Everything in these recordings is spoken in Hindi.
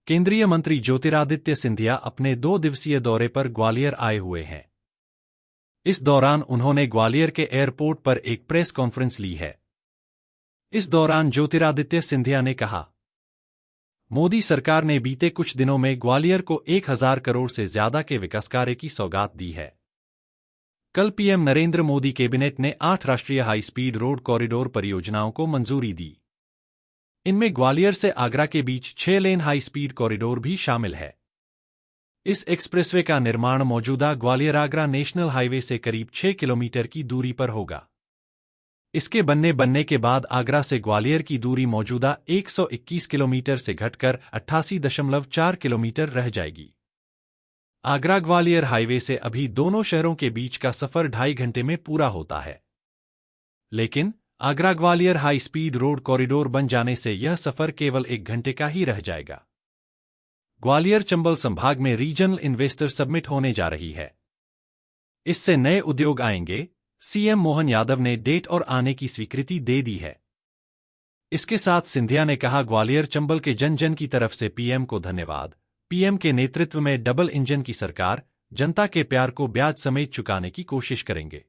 केंद्रीय मंत्री ज्योतिरादित्य सिंधिया अपने 2 दिवसीय दौरे पर ग्वालियर आए हुए हैं। इस दौरान उन्होंने ग्वालियर के एयरपोर्ट पर एक प्रेस कॉन्फ्रेंस ली है। इस दौरान ज्योतिरादित्य सिंधिया ने कहा, मोदी सरकार ने बीते कुछ दिनों में ग्वालियर को 1000 करोड़ से ज्यादा के विकास कार्य की सौगात दी है। कल पीएम नरेंद्र मोदी कैबिनेट ने 8 राष्ट्रीय हाई स्पीड रोड कॉरिडोर परियोजनाओं को मंजूरी दी। इनमें ग्वालियर से आगरा के बीच 6 लेन हाई स्पीड कॉरिडोर भी शामिल है। इस एक्सप्रेसवे का निर्माण मौजूदा ग्वालियर आगरा नेशनल हाईवे से करीब 6 किलोमीटर की दूरी पर होगा। इसके बनने के बाद आगरा से ग्वालियर की दूरी मौजूदा 121 किलोमीटर से घटकर 88.4 किलोमीटर रह जाएगी। आगरा ग्वालियर हाईवे से अभी दोनों शहरों के बीच का सफर 2.5 घंटे में पूरा होता है, लेकिन Agra Gwalior high speed road corridor बन जाने से यह सफर केवल 1 घंटे का ही रह जाएगा। ग्वालियर चंबल संभाग में रीजनल इन्वेस्टर समिट होने जा रही है। इससे नए उद्योग आएंगे। सीएम मोहन यादव ने डेट और आने की स्वीकृति दे दी है। इसके साथ सिंधिया ने कहा, ग्वालियर चंबल के जन जन की तरफ से पीएम को धन्यवाद। पीएम के नेतृत्व में डबल इंजन की सरकार जनता के प्यार को ब्याज समेत चुकाने की कोशिश करेंगे।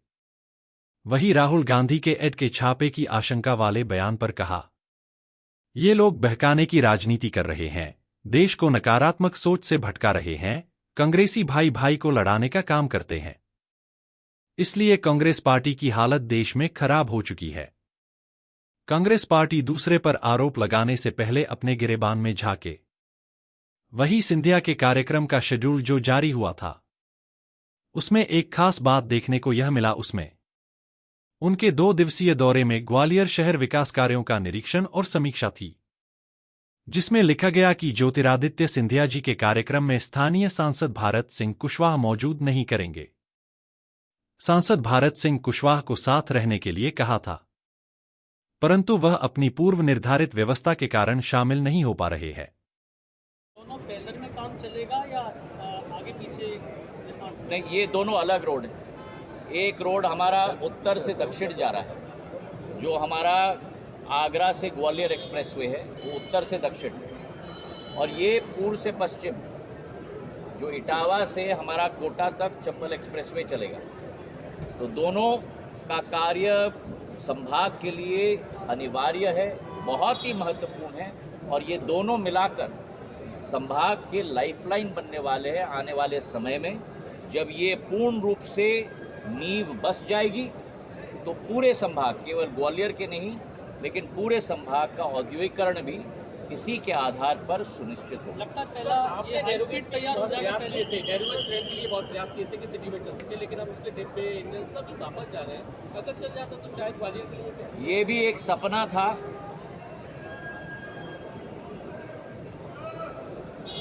वहीं राहुल गांधी के एड के छापे की आशंका वाले बयान पर कहा, ये लोग बहकाने की राजनीति कर रहे हैं, देश को नकारात्मक सोच से भटका रहे हैं, कांग्रेसी भाई भाई को लड़ाने का काम करते हैं। इसलिए कांग्रेस पार्टी की हालत देश में खराब हो चुकी है। कांग्रेस पार्टी दूसरे पर आरोप लगाने से पहले अपने गिरेबान में झांके। वहीं सिंधिया के कार्यक्रम का शेड्यूल जो जारी हुआ था, उसमें एक खास बात देखने को यह मिला। उसमें उनके 2 दिवसीय दौरे में ग्वालियर शहर विकास कार्यों का निरीक्षण और समीक्षा थी, जिसमें लिखा गया कि ज्योतिरादित्य सिंधिया जी के कार्यक्रम में स्थानीय सांसद भारत सिंह कुशवाहा मौजूद नहीं करेंगे। सांसद भारत सिंह कुशवाहा को साथ रहने के लिए कहा था, परंतु वह अपनी पूर्व निर्धारित व्यवस्था के कारण शामिल नहीं हो पा रहे हैं। दोनों पैरेलल में काम चलेगा या आगे पीछे? नहीं, ये दोनों अलग रोड है। एक रोड हमारा उत्तर से दक्षिण जा रहा है, जो हमारा आगरा से ग्वालियर एक्सप्रेसवे है, वो उत्तर से दक्षिण है। और ये पूर्व से पश्चिम, जो इटावा से हमारा कोटा तक चंबल एक्सप्रेसवे चलेगा। तो दोनों का कार्य संभाग के लिए अनिवार्य है, बहुत ही महत्वपूर्ण है। और ये दोनों मिलाकर संभाग के लाइफलाइन बनने वाले हैं। आने वाले समय में जब ये पूर्ण रूप से नींव बस जाएगी, तो पूरे संभाग, केवल ग्वालियर के नहीं लेकिन पूरे संभाग का औद्योगिकरण भी इसी के आधार पर सुनिश्चित होगा। लगता है पहला ये एरोगेट तैयार हो जाएगा। पहले थे डेरिवेटिव ट्रेन के लिए बहुत प्रयास किए थे कि सिटी में चल सके, लेकिन अब उसके डिब्बे इंजन सब वापस जा रहे हैं। अगर चल जाता तो शायद ग्वालियर के लिए ये भी एक सपना था।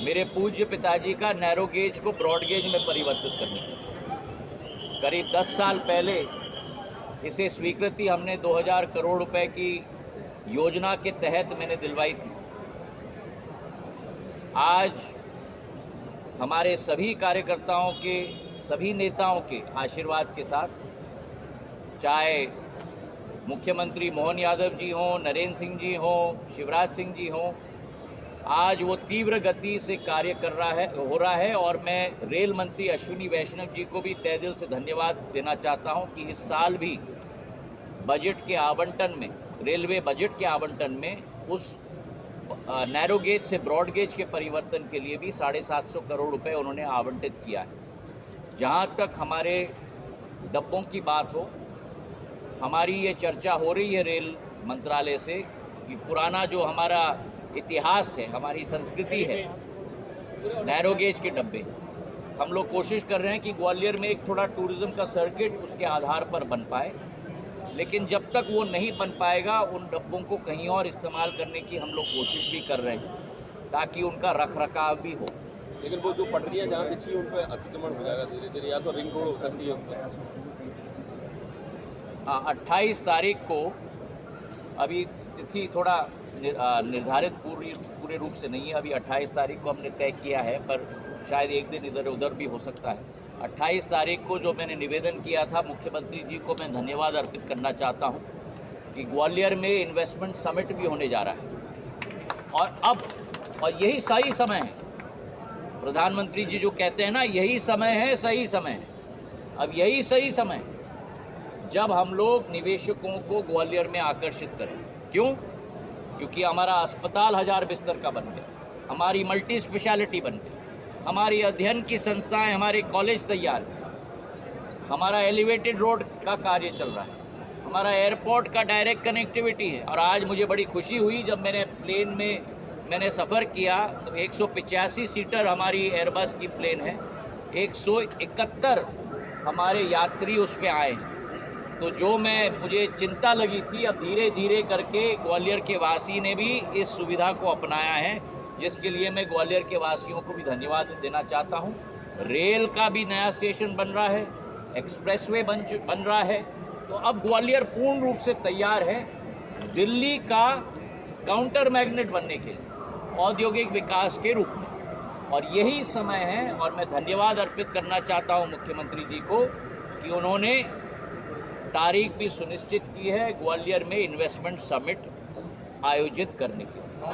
मेरे पूज्य पिताजी का नैरो गेज को ब्रॉड गेज में परिवर्तित करने की। करीब 10 साल पहले इसे स्वीकृति हमने 2000 करोड़ रुपए की योजना के तहत मैंने दिलवाई थी। आज हमारे सभी कार्यकर्ताओं के, सभी नेताओं के आशीर्वाद के साथ, चाहे मुख्यमंत्री मोहन यादव जी हों, नरेंद्र सिंह जी हों, शिवराज सिंह जी हों, आज वो तीव्र गति से कार्य हो रहा है। और मैं रेल मंत्री अश्विनी वैष्णव जी को भी तहे दिल से धन्यवाद देना चाहता हूं कि इस साल भी बजट के आवंटन में, रेलवे बजट के आवंटन में उस नैरो गेज से ब्रॉड गेज के परिवर्तन के लिए भी 750 करोड़ रुपए उन्होंने आवंटित किया है। जहां तक हमारे डब्बों की बात हो, हमारी ये चर्चा हो रही है रेल मंत्रालय से कि पुराना जो हमारा इतिहास है, हमारी संस्कृति है, नैरो गेज के डब्बे, हम लोग कोशिश कर रहे हैं कि ग्वालियर में एक थोड़ा टूरिज्म का सर्किट उसके आधार पर बन पाए। लेकिन जब तक वो नहीं बन पाएगा, उन डब्बों को कहीं और इस्तेमाल करने की हम लोग कोशिश भी कर रहे हैं, ताकि उनका रख रखाव भी हो। लेकिन वो जो पटरियाँ जहाँ बिछी उन पर अतिक्रमण हो जाएगा धीरे धीरे, या तो रिंग रोड करती है उन पर। हाँ, 28 तारीख को, अभी तिथि थोड़ा निर्धारित पूरे रूप से नहीं है, अभी 28 तारीख को हमने तय किया है, पर शायद एक दिन इधर उधर भी हो सकता है। 28 तारीख को जो मैंने निवेदन किया था, मुख्यमंत्री जी को मैं धन्यवाद अर्पित करना चाहता हूं कि ग्वालियर में इन्वेस्टमेंट समिट भी होने जा रहा है। और अब और यही सही समय है। प्रधानमंत्री जी जो कहते हैं ना, यही समय है, सही समय है। अब यही सही समय है जब हम लोग निवेशकों को ग्वालियर में आकर्षित करें। क्यों? क्योंकि हमारा अस्पताल 1000 बिस्तर का बन गया, हमारी मल्टी स्पेशलिटी बन गई, हमारी अध्ययन की संस्थाएं, हमारे कॉलेज तैयार हैं, हमारा एलिवेटेड रोड का कार्य चल रहा है, हमारा एयरपोर्ट का डायरेक्ट कनेक्टिविटी है। और आज मुझे बड़ी खुशी हुई जब मैंने सफ़र किया तो 185 सीटर हमारी एयरबस की प्लेन है, 171 हमारे यात्री उस पर आए हैं। तो जो मुझे चिंता लगी थी, अब धीरे धीरे करके ग्वालियर के वासी ने भी इस सुविधा को अपनाया है, जिसके लिए मैं ग्वालियर के वासियों को भी धन्यवाद देना चाहता हूँ। रेल का भी नया स्टेशन बन रहा है, एक्सप्रेसवे बन रहा है। तो अब ग्वालियर पूर्ण रूप से तैयार है दिल्ली का काउंटर मैग्नेट बनने के लिए, औद्योगिक विकास के रूप में। और यही समय है, और मैं धन्यवाद अर्पित करना चाहता हूँ मुख्यमंत्री जी को कि उन्होंने तारीख भी सुनिश्चित की है ग्वालियर में इन्वेस्टमेंट समिट आयोजित करने के लिए।